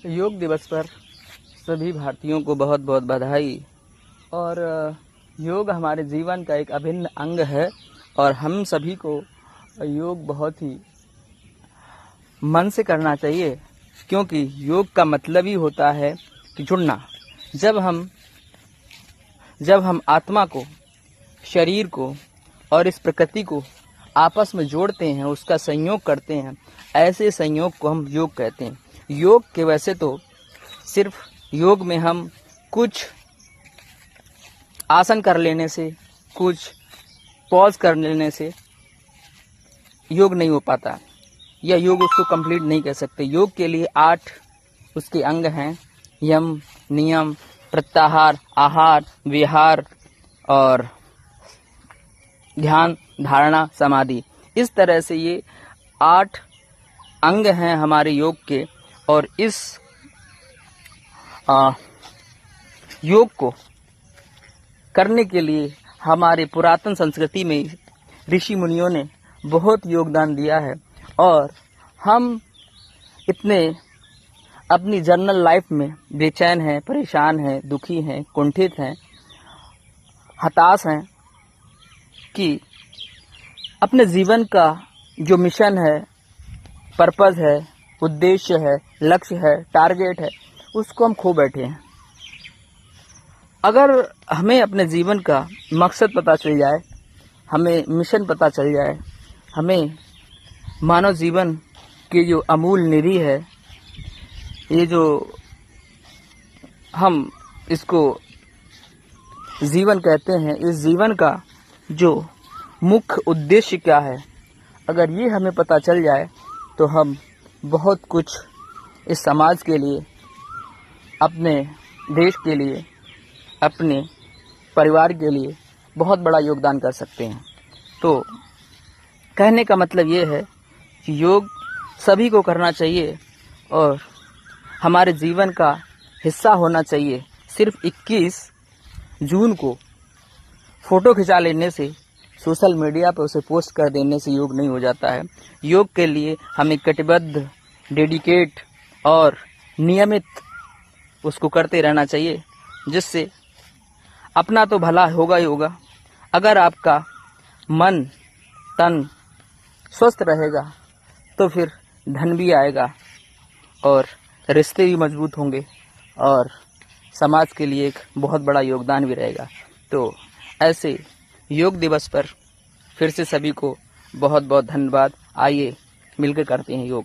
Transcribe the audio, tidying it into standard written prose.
योग दिवस पर सभी भारतीयों को बहुत बहुत बधाई। और योग हमारे जीवन का एक अभिन्न अंग है और हम सभी को योग बहुत ही मन से करना चाहिए, क्योंकि योग का मतलब ही होता है कि जुड़ना। जब हम आत्मा को, शरीर को और इस प्रकृति को आपस में जोड़ते हैं, उसका संयोग करते हैं, ऐसे संयोग को हम योग कहते हैं। योग के वैसे तो सिर्फ योग में हम कुछ आसन कर लेने से, कुछ पॉज कर लेने से योग नहीं हो पाता, या योग उसको कंप्लीट नहीं कह सकते। योग के लिए 8 उसके अंग हैं: यम, नियम, प्रत्याहार, आहार, विहार और ध्यान, धारणा, समाधि। इस तरह से ये 8 अंग हैं हमारे योग के। और इस योग को करने के लिए हमारे पुरातन संस्कृति में ऋषि मुनियों ने बहुत योगदान दिया है। और हम इतने अपनी जर्नल लाइफ में बेचैन हैं, परेशान हैं, दुखी हैं, कुंठित हैं, हताश हैं कि अपने जीवन का जो मिशन है, पर्पस है, उद्देश्य है, लक्ष्य है, टारगेट है, उसको हम खो बैठे हैं। अगर हमें अपने जीवन का मकसद पता चल जाए, हमें मिशन पता चल जाए, हमें मानव जीवन की जो अमूल निधि है, ये जो हम इसको जीवन कहते हैं, इस जीवन का जो मुख्य उद्देश्य क्या है, अगर ये हमें पता चल जाए तो हम बहुत कुछ इस समाज के लिए, अपने देश के लिए, अपने परिवार के लिए बहुत बड़ा योगदान कर सकते हैं। तो कहने का मतलब ये है कि योग सभी को करना चाहिए और हमारे जीवन का हिस्सा होना चाहिए। सिर्फ 21 जून को फ़ोटो खिंचा लेने से, सोशल मीडिया पर उसे पोस्ट कर देने से योग नहीं हो जाता है। योग के लिए हमें कटिबद्ध, डेडिकेट और नियमित उसको करते रहना चाहिए, जिससे अपना तो भला होगा ही होगा। अगर आपका मन, तन स्वस्थ रहेगा तो फिर धन भी आएगा और रिश्ते भी मजबूत होंगे और समाज के लिए एक बहुत बड़ा योगदान भी रहेगा। तो ऐसे योग दिवस पर फिर से सभी को बहुत बहुत धन्यवाद। आइए मिलकर करते हैं योग।